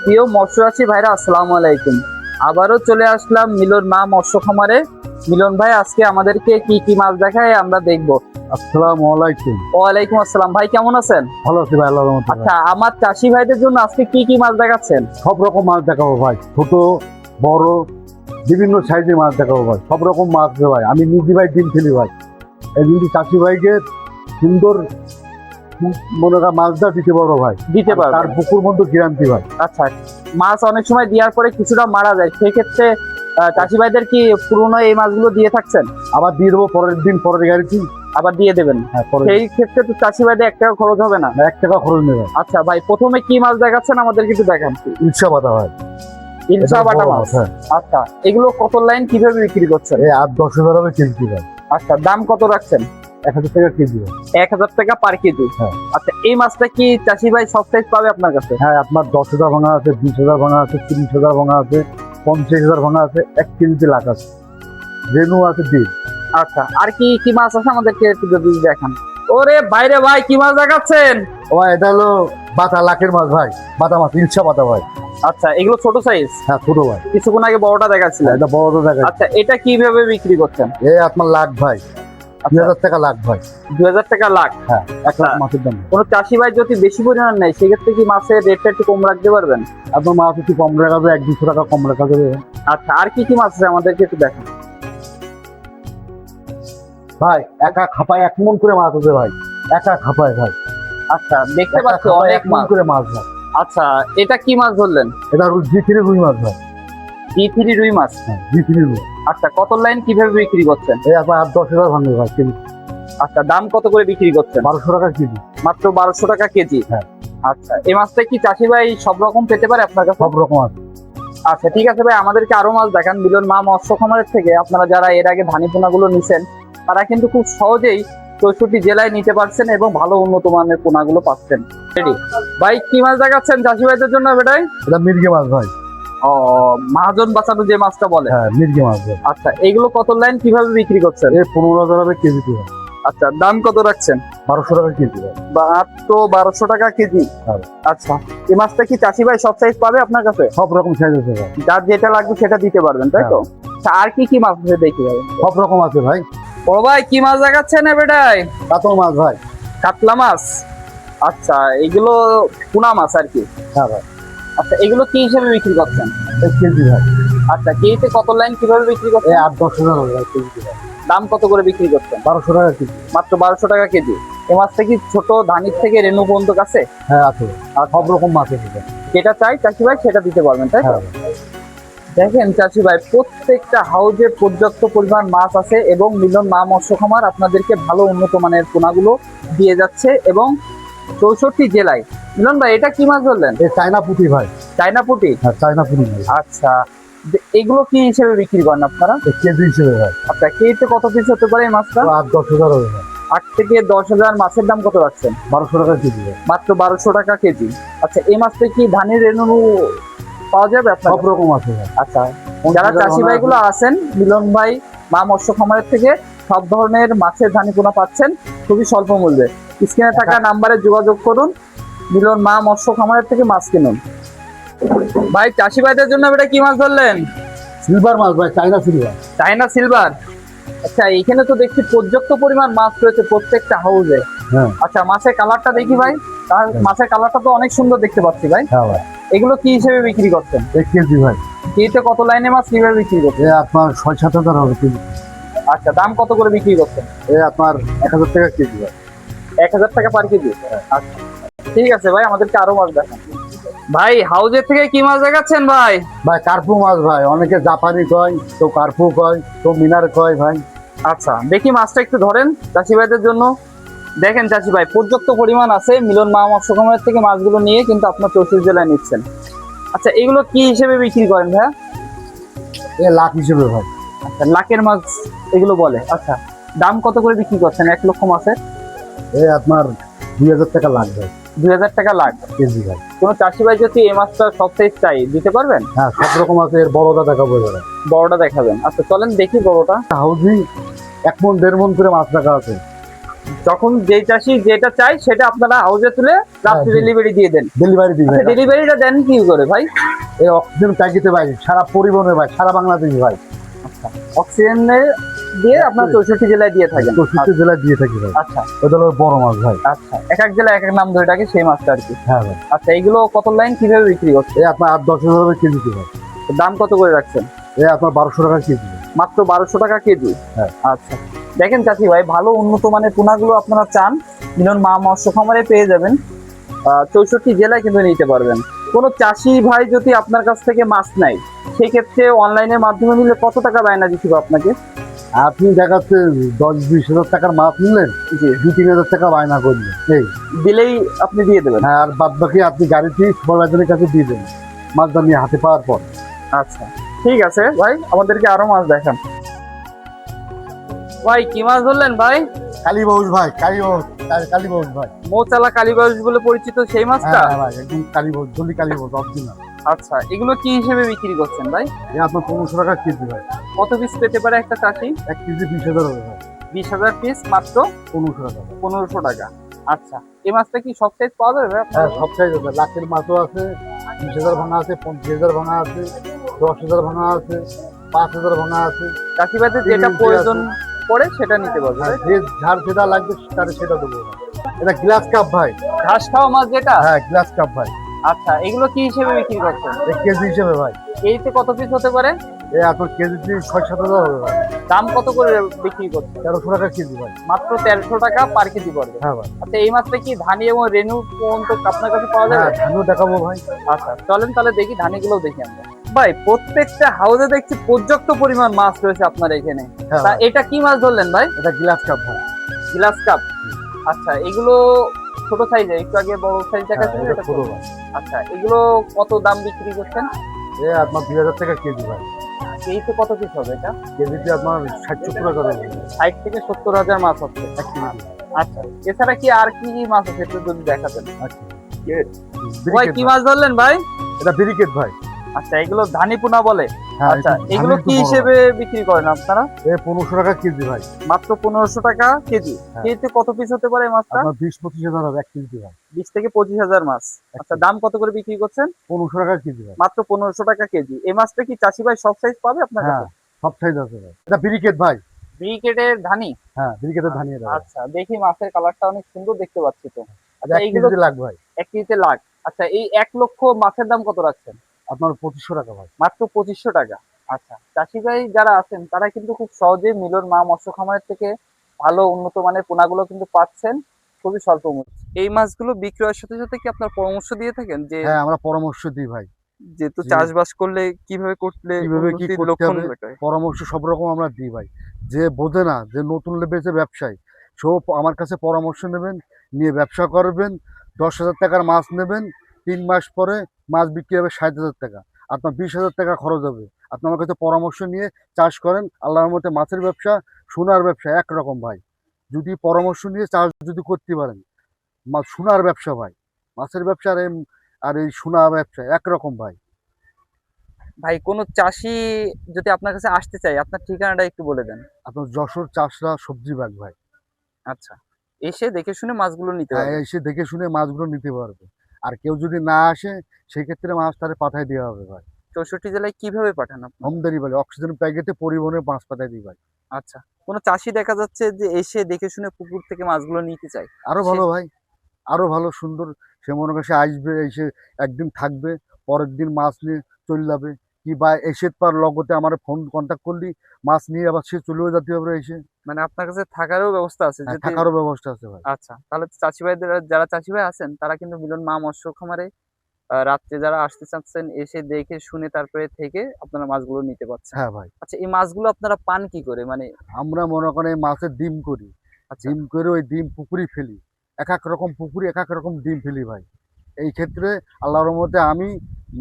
প্রিয় মৎস্যচাষী ভাইরা, আসসালামু আলাইকুম। আবারও চলে আসলাম মিলন মা মৎস্য খামারে। মিলন ভাই আজকে আমাদেরকে কি কি মাছ দেখায় আমরা দেখবো। আসসালামু আলাইকুম। ওয়ালাইকুম আসসালাম। ভাই কেমন আছেন? ভালো আছি ভাই, আল্লাহর রহমতে। আচ্ছা, আমার চাষি ভাইদের জন্য আজকে কি কি মাছ দেখাচ্ছেন? সব রকম মাছ দেখাবো ভাই, ছোট বড় বিভিন্ন সাইজের মাছ দেখাবো ভাই, সব রকম মাছ আছে ভাই। আমি নিজে ভাই ডিম ফেলি ভাই, এই কিন্তু চাষি ভাইকে সুন্দর মনে করা মাছটা দিতে পারবো ভাই, দিতে পারবেন? তার পুকুর মধ্যে গ্যারান্টি ভাই। আচ্ছা, মাছ অনেক সময় দেওয়ার পরে কিছুটা মারা যায়, সেক্ষেত্রে চাষি ভাইদের কি পুরনো এই মাছগুলো দিয়ে থাকছেন? আবার দিয়ে দেবো পরের দিন, পরের গ্যারান্টি আবার দিয়ে দেবেন? হ্যাঁ, সেই ক্ষেত্রে তো চাষি ভাইদের 1 টাকা খরচ হবে না? 1 টাকা খরচ নেবে। আচ্ছা ভাই, প্রথমে কি মাছ দেখাচ্ছেন আমাদের কিছু দেখান। ইলশা পাতা ভাই, ইলশা বাটা মাছ। হ্যাঁ। আচ্ছা, এগুলো কত লাইন কিভাবে বিক্রি করছেন? এই 8-10 হাজার হবে কেজি ভাই। আচ্ছা, দাম কত রাখছেন? 1000 টাকা কেজি ভাই। 1000 টাকা পার কেজি? হ্যাঁ। আচ্ছা, এই মাছটা কি চাষি ভাই সব সাইজ পাবে আপনার কাছে? হ্যাঁ, আপনার 10,000 ভাঙা আছে, 20,000 ভাঙা আছে, 30,000 ভাঙা আছে, 50,000 ভাঙা আছে, 1 কেজিতে লাখ আছে, রেনু আছে ডিম। আচ্ছা, আর কি কি মাছ আছে আমাদেরকে একটু যদি দেখান। ওরে বাইরে ভাই, কি মাছ দেখাচ্ছেন? ও ভাই, এটা হলো বাটা, লাখের মাছ ভাই, বাটা মাছ, ইলশা বাটা ভাই। আচ্ছা, এগুলো ছোট সাইজ? হ্যাঁ, ছোট ভাই। কিছুক্ষণ আগে বড়টা দেখাচ্ছিলেন। এটা বড় তো দেখা। আচ্ছা, এটা কিভাবে বিক্রি করছেন? এই আপনার লাখ ভাই, 2000 টাকা লাখ ভাই। 2000 টাকা লাখ? হ্যাঁ, 1 লাখ মাছের দাম। কোনো চাষি ভাই যদি বেশি পরিমাণ নেয়, সেক্ষেত্রে কি মাছের রেটটা একটু কম রাখতে পারবেন? আপনার মাছ একটু কম রাখা যাবে, 1-200 টাকা কম রাখা যাবে। আচ্ছা, আর কি কি মাছ আছে আমাদেরকে একটু দেখান। ভাই একা খাপায় 1 মন করে মাছ আছে ভাই, একা খাপায় ভাই। আচ্ছা, দেখতে একা পাচ্ছি খাপায় অনেক 1 মন মাছ। করে মাছ ভাই। আচ্ছা, এটা কি মাছ ধরলেন? এটা হলো জি3 রুই মাছ ভাই। D3 রুই মাছ? হ্যাঁ, জি3 রুই। আচ্ছা, কত লাইন কিভাবে বিক্রি করছেন? এই আপনার 8-10 হাজার ভাঙবে ভাই কেজি। আচ্ছা, দাম কত করে বিক্রি করছেন? 1200 টাকা কেজি। মাত্র 1200 টাকা কেজি? হ্যাঁ। আচ্ছা, এই মাছটা কি চাষি ভাই সব রকম পেতে পারে আপনার কাছে? সব রকম আছে। আচ্ছা, ঠিক আছে ভাই, আমাদেরকে আরো মাছ দেখান। মিলন মা মৎস্য খামারের থেকে আপনারা যারা এর আগে ধানি পোনাগুলো নিছেন, তারা কিন্তু খুব সহজেই 64 জেলায় নিতে পারছেন এবং ভালো উন্নত মানের পোনাগুলো পাচ্ছেন। রেডি ভাই, কি মাছ দেখাচ্ছেন চাষি ভাইদের জন্য বেটাই? এটা মির্গে মাছ ভাই। ও, মহাজন বাঁচানো যে মাছটা বলে? হ্যাঁ, মির্গে মাছ ভাই। আচ্ছা, এগুলো কত লাইন কিভাবে বিক্রি করছেন? এই 15,000 হবে কেজি ভাই। আচ্ছা, দাম কত রাখছেন? 1200 টাকা কেজি ভাই। মাত্র 1200 টাকা কেজি? হ্যাঁ। আচ্ছা, এই মাছটা কি চাষি ভাই সব সাইজ পাবে আপনার কাছে? সব রকম সাইজ আছে ভাই, যার যেটা লাগবে সেটা দিতে পারবেন, তাই তো? আচ্ছা, আর কি কি মাছ আছে দেখি ভাই। সব রকম আছে ভাই। ও ভাই, কি মাছ দেখাচ্ছেন এ বেটাই? কাতল মাছ ভাই। কাতলা মাছ? আচ্ছা, এগুলো পোনা মাছ আর কি? হ্যাঁ ভাই। আচ্ছা, এগুলো কি হিসেবে বিক্রি করছেন? 1 কেজি ভাই। আচ্ছা, কেজিতে কত লাইন কিভাবে বিক্রি করছেন? এই 8-10 হাজার হবে ভাই কেজি ভাই। দাম কত করে বিক্রি করছেন? 1200 টাকা কেজি। মাত্র 1200 টাকা কেজি? এই মাছটা কি ছোট ধানির থেকে রেণু পর্যন্ত কাছে? হ্যাঁ আছে, আর সব রকম মাছ আছে ভাই। যেটা চাই চাষি ভাই সেটা দিতে পারবেন, তাই তো? হ্যাঁ। দেখেন চাষি ভাই, প্রত্যেকটা হাউজে পর্যাপ্ত পরিমাণ মাছ আছে এবং মিলন মা মৎস্য খামার আপনাদেরকে ভালো উন্নত মানের পোনাগুলো দিয়ে যাচ্ছে এবং 64 জেলায়। মিলন ভাই, এটা কি মাছ বললেন? এই চায়না পুঁটি ভাই। চায়না পুঁটি? হ্যাঁ, চায়না পুঁটি ভাই। আচ্ছা, এগুলো কি হিসেবে বিক্রি করেন আপনারা? এই কেজি হিসেবে ভাই। আচ্ছা, কেজিতে কত পিস হতে পারে এই মাছটা? 8-10 হাজার হবে ভাই। 8 থেকে 10,000। মাছের দাম কত রাখছেন? 1200 টাকা কেজি ভাই। মাত্র 1200 টাকা কেজি? আচ্ছা, এই মাছটা কি ধানের রেণু পাওয়া যাবে আপনার? সব রকম আছে ভাই। আচ্ছা, যারা চাষি ভাইগুলো আছেন মিলন ভাই মা মৎস্য খামারের থেকে সব ধরনের মাছের ধানি পোনা পাচ্ছেন খুবই স্বল্প মূল্যে। স্ক্রিনে থাকা নাম্বারে যোগাযোগ করুন, মিলন মা মৎস্য খামারের থেকে মাছ কিনুন। ভাই, চাষি ভাইদের জন্য এটা কি মাছ ধরলেন? সিলভার মাছ ভাই, চায়না সিলভার। China silver? আচ্ছা, এখানে তো দেখছি পর্যাপ্ত পরিমাণ মাছ রয়েছে প্রত্যেকটা হাউসে। হ্যাঁ। আচ্ছা, মাছের কালারটা দেখি ভাই। তার মাছের কালারটা তো অনেক সুন্দর দেখতে পাচ্ছি ভাই। হ্যাঁ ভাই। এগুলো কি হিসেবে বিক্রি করছেন? 1 কেজি ভাই। কেজিতে কত লাইনে মাছ কিভাবে বিক্রি করছেন? এই আপনার 6-7 হাজার হবে কেজি। আচ্ছা, দাম কত করে বিক্রি করছেন? এই আপনার 1000 টাকা কেজি ভাই। 1000 টাকা পার কেজি? আচ্ছা, ঠিক আছে ভাই, আমাদেরকে আরো মাছ দেখান। ভাই, হাউজের থেকে কি মাছ দেখাচ্ছেন ভাই? ভাই কার্পু মাছ ভাই, অনেকে জাপানি কয়, তো কার্পু কয়, তো মিনার কয় ভাই। আচ্ছা, দেখি মাছটা একটু ধরেন চাষি ভাইদের জন্য। দেখেন চাষি ভাই, পর্যাপ্ত পরিমাণ আছে। মিলন মা মৎস্য খামারের থেকে মাছগুলো নিয়ে কিন্তু আপনার 64 জেলায় নিচ্ছেন। আচ্ছা, এগুলো কি হিসেবে বিক্রি করেন ভাই? এ লাখ হিসেবে ভাই। আচ্ছা, লাখের মাছ এগুলো বলে? আচ্ছা, দাম কত করে বিক্রি করছেন 1 লক্ষ মাছের? এই আপনার 2000 টাকা লাখ ভাই। 2000 টাকা লাখ কেজি ভাই। কোনো চাষি ভাই যদি এই মাছটা সব সাইজ চাই দিতে পারবেন? হ্যাঁ, সব রকম আছে। এর বড়টা দেখাবো এবারে। বড়টা দেখাবেন? আচ্ছা, চলেন দেখি বড়টা। হাউজি 1 মন 1.5 মন করে মাছ রাখা আছে। যখন যেই চাষি যেটা চাই সেটা আপনারা হাউজে তুলে রাত্রে হ্যাঁ, ডেলিভারি দিয়ে দেন। ডেলিভারি দিই ভাই। ডেলিভারিটা দেন কি করে ভাই? এই অক্সিজেন প্যাকেটে ভাই, সারা পরিবহনে ভাই, সারা বাংলাদেশ ভাই, অক্সিজেনে দিয়ে আপনার 64 জেলায় দিয়ে থাকেন। 64 জেলায় দিয়ে থাকি ভাই। আচ্ছা ওটা হলো বড় মাছ ভাই। আচ্ছা, এক এক জেলায় এক এক নাম ধরে ডাকে সেই মাছটা আর কি। হ্যাঁ ভাই। আচ্ছা, এগুলো কত লাইন কিভাবে বিক্রি করছে? এই আপনার 8-10 হাজার কেজিতে ভাই। দাম কত করে রাখছেন? এই আপনার 1200 টাকা কেজি। মাত্র 1200 টাকা কেজি। হ্যাঁ। আচ্ছা, দেখেন চাচি ভাই, ভালো উন্নত মানের পোনাগুলো আপনারা চান, মিলন মা মৎস্য খামারে পেয়ে যাবেন। 64 জেলায় কিন্তু নিতে পারবেন। কোনো চাষি ভাই যদি আপনার কাছ থেকে মাছ নেয়, সেই ক্ষেত্রে অনলাইনের মাধ্যমে নিলে কত টাকা বায়না দিতে আপনাকে? আপনি দেখাচ্ছে 10-20 হাজার টাকার মাছ নিলেন, জি, 2-3 হাজার টাকা বায়না করলেন, এই দিলেই আপনি দিয়ে দেবেন। হ্যাঁ, আর বাদ বাকি আপনি গাড়িতে সুপারভাইজারের কাছে দিয়ে দেবেন মাছটা নিয়ে হাতে পাওয়ার পর। আচ্ছা ঠিক আছে ভাই, আমাদেরকে আরো মাছ দেখান। ভাই কি মাছ ধরলেন ভাই? কালীবাউস ভাই, কালীবাউস ভাই। মৌচালা কালীবাউস বলে পরিচিত সেই মাছটা? হ্যাঁ ভাই, একদম কালীবাউস, জলি কালীবাউস অরিজিনাল। আচ্ছা, এগুলো কি হিসেবে বিক্রি করছেন ভাই? এই আপনার 1500 টাকা কেজি ভাই। কত পিস পেতে পারে একটা চাষি? 1 কেজি 20,000 হবে ভাই। 20,000 পিস মাত্র 1500 টাকা ভাই। 1500 টাকা। আচ্ছা, এই মাছটা কি সব সাইজ পাওয়া যাবে ভাই? হ্যাঁ, সব সাইজ আছে, লাখের মাছও আছে, 20,000 ভাঙা আছে, 50,000 ভাঙা আছে, 10,000 ভাঙা আছে, 5,000 ভাঙা আছে। চাষিবাদের যেটা প্রয়োজন পড়ে সেটা নিতে পারবে। হ্যাঁ, যে যার যেটা লাগবে তারে সেটা দেবো ভাই। এটা গ্লাস কাপ ভাই। ঘাস খাওয়া মাছ যেটা? হ্যাঁ, গ্লাস কাপ ভাই। আচ্ছা, এগুলো কি হিসেবে বিক্রি করছেন? এই কেজি হিসেবে ভাই। এইতে কত পিস হতে পারে? এই আপনার কেজিতে 6-7 হাজার হবে ভাই। দাম কত করে বিক্রি করছেন? 1300 টাকা কেজি ভাই। মাত্র 1300 টাকা পার কেজি পড়বে। হ্যাঁ ভাই। আচ্ছা, এই মাছটা কি ধানি এবং রেনু পর্যন্ত আপনার কাছে পাওয়া যাবে? হ্যাঁ, ধানও দেখাবো ভাই। আচ্ছা, চলেন তাহলে দেখি, ধানিগুলো দেখি আমরা। ভাই প্রত্যেকটা হাউসে দেখছি পর্যাপ্ত পরিমাণ মাছ রয়েছে আপনার এখানে। হ্যাঁ তা ভাই। এটা কি মাছ ধরলেন ভাই? এটা গ্লাস কাপ ভাই। Glass cup. আচ্ছা, এগুলো ছোট সাইজের, একটু আগে বড় সাইজ হ্যাঁ, দেখাচ্ছেন, এটা এটা ছোট ছোট। ভাই। আচ্ছা, এগুলো কত দাম বিক্রি করছেন? এই আপনার 2000 টাকা কেজি ভাই। এইতে কত পিস হবে এটা? কেজিতে আপনার 60-70 হাজার হবে ভাই। 60 থেকে 70 হাজার মাছ হচ্ছে। 1 কেজি। আচ্ছা, এছাড়া কি আর কি কি মাছ আছে একটু যদি দেখাতেন। আচ্ছা। ভাই ব্রিকেট কি ভাই। মাছ ধরলেন ভাই? এটা ব্রিকেট ভাই। আচ্ছা, এগুলো ধানি পোনা বলে। হ্যাঁ, আচ্ছা, একটু এগুলো ধানের কি একটু বড় হিসেবে বিক্রি করেন আপনারা? ভাই। এই 1500 টাকা কেজি ভাই। মাত্র 1500 টাকা কেজি। হ্যাঁ। কেজিতে কত পিস হতে পারে এই মাছটা? আপনার 20-25 হাজার হবে 1 কেজি ভাই। 20 থেকে 25 হাজার মাছ। আচ্ছা, দাম কত করে বিক্রি করছেন? 1500 টাকা কেজি ভাই। মাত্র 1500 টাকা কেজি। এই মাছটা কি চাষি ভাই সব সাইজ পাবে আপনার হ্যাঁ, কাছে? সব সাইজ আছে ভাই। এটা ব্রিকেট ভাই। ব্রিকেটের ধানি? হ্যাঁ, ব্রিকেটের ধানিয়ে দেওয়া। আচ্ছা, দেখি মাছের কালারটা অনেক সুন্দর দেখতে পাচ্ছি তো। আচ্ছা, 1 এইগুলো কেজিতে লাগবে ভাই। 1 কেজিতে লাখ। আচ্ছা, এই 1 লক্ষ মাছের দাম কত রাখছেন? আপনার 2500 টাকা ভাই। মাত্র 2500 টাকা। আচ্ছা, চাষি ভাই যারা আছেন তারা কিন্তু খুব সহজেই মিলন মা মৎস্য খামারের থেকে ভালো উন্নত মানের পোনাগুলো কিন্তু পাচ্ছেন খুবই স্বল্প মূল্যে। এই মাছগুলো বিক্রয়ের সাথে সাথে কি আপনার পরামর্শ দিয়ে থাকেন যে হ্যাঁ, আমরা পরামর্শ দিই ভাই। যেহেতু জি। চাষবাস করলে কিভাবে করলে কিভাবে কি উন্নতির করতে লক্ষণ হবে, দেখায়? পরামর্শ সব রকম আমরা দিই ভাই। যে বোঝে না, যে নতুন লেগেছে ব্যবসায়, সব আমার কাছে পরামর্শ নেবেন, নিয়ে ব্যবসা করবেন। 10,000 টাকার মাছ নেবেন, 3 মাস পরে মাছ বিক্রি হবে 60,000 টাকা। আপনার 20,000 টাকা খরচ হবে। আপনি আমার কাছে পরামর্শ নিয়ে চাষ করেন। আল্লাহর রহমতে মাছের ব্যবসা, সোনার ব্যবসা একরকম ভাই। যদি পরামর্শ নিয়ে চাষ যদি করতে পারেন, সোনার ব্যবসা ভাই। মাছের ব্যবসা আর এই সোনা ব্যবসা একরকম ভাই। ভাই কোনো চাষি যদি আপনার কাছে আসতে চায়, আপনার ঠিকানাটা একটু বলে দেন। আপনার যশোর চাষরা সবজি বাগ ভাই। আচ্ছা, এসে দেখে শুনে মাছগুলো নিতে হ্যাঁ, হবে। এসে দেখে শুনে মাছগুলো নিতে পারবে। আর কেউ যদি না আসে, সেক্ষেত্রে মাছ তারে পাঠায় দেওয়া হবে ভাই। 64 জেলায় কিভাবে পাঠান আপনারা? হোম ডেলিভারি, অক্সিজেন প্যাকেটে পরিবহনে মাছ পাঠায় দিই ভাই। আচ্ছা, কোনো চাষি দেখা যাচ্ছে যে এসে দেখে শুনে পুকুর থেকে মাছগুলো নিতে চায়। আরো ভালো ভাই, আরো ভালো সুন্দর। সে মনে করে সে আসবে, এসে একদিন থাকবে, পরের দিন মাছ নিয়ে চলে যাবে। কি বা এসে তার লগতে আমার ফোন কন্ট্যাক্ট করলি, মাছ নিয়ে আবার সে চলেও যেতে হবে এসে। মানে আপনার কাছে থাকারও ব্যবস্থা আছে হ্যাঁ, যদি? থাকারও ব্যবস্থা আছে ভাই। আচ্ছা, তাহলে চাষি ভাইদের, যারা চাষি ভাই আছেন তারা কিন্তু মিলন মা মৎস্য খামারে রাত্রে যারা আসতে চাচ্ছেন এসে দেখে শুনে তারপরে থেকে আপনারা মাছগুলো নিতে পারছেন। হ্যাঁ ভাই। আচ্ছা, এই মাছগুলো আপনারা পান কি করে? মানে আমরা মনে করেন এই মাছের ডিম করি। আচ্ছা, ডিম করে ওই ডিম পুকুরে ফেলি। এক এক রকম পুকুরে এক এক রকম ডিম ফেলি ভাই। এই ক্ষেত্রে আল্লাহর রহমতে আমি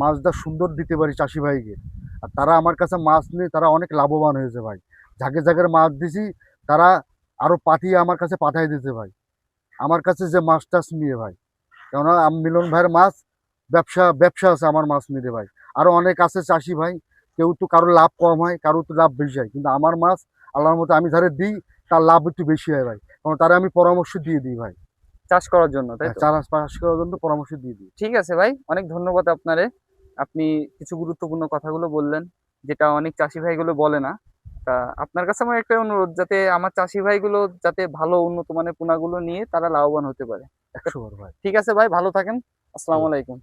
মাছটা সুন্দর দিতে পারি চাষি ভাইকে। আর তারা আমার কাছে মাছ নিয়ে তারা অনেক লাভবান হয়েছে ভাই। ঝাঁকে ঝাঁকের মাছ দিছি, তারা আরো পাঠিয়ে আমার কাছে পাঠাই দিতে ভাই। আমার কাছে যে মাছ টাছ নিয়ে ভাই, কেননা মিলন ভাইয়ের মাছ ব্যবসা আছে আমার মাছ নিতে ভাই। আরো অনেক আছে চাষি ভাই, কেউ তো কারো লাভ কম হয়, কারো তো লাভ বেশি হয়, কিন্তু আমার মাছ আল্লাহর মতো আমি যারে দিই, তার লাভ একটু বেশি হয় ভাই, কারণ তারা আমি পরামর্শ দিয়ে দিই ভাই। চাষ করার জন্য, তাই তো? চারা চাষ করার জন্য পরামর্শ দিয়ে দিই। ঠিক আছে ভাই, অনেক ধন্যবাদ আপনারে। আপনি কিছু গুরুত্বপূর্ণ কথাগুলো বললেন, যেটা অনেক চাষি ভাইগুলো বলে না। তা আপনার কাছে আমার একটা অনুরোধ, যাতে আমার চাষি ভাইগুলো যাতে ভালো উন্নত মানের পোনাগুলো নিয়ে তারা লাভবান হতে পারে। 100 বার ভাই। ঠিক আছে ভাই, ভালো থাকেন। আসসালামু আলাইকুম।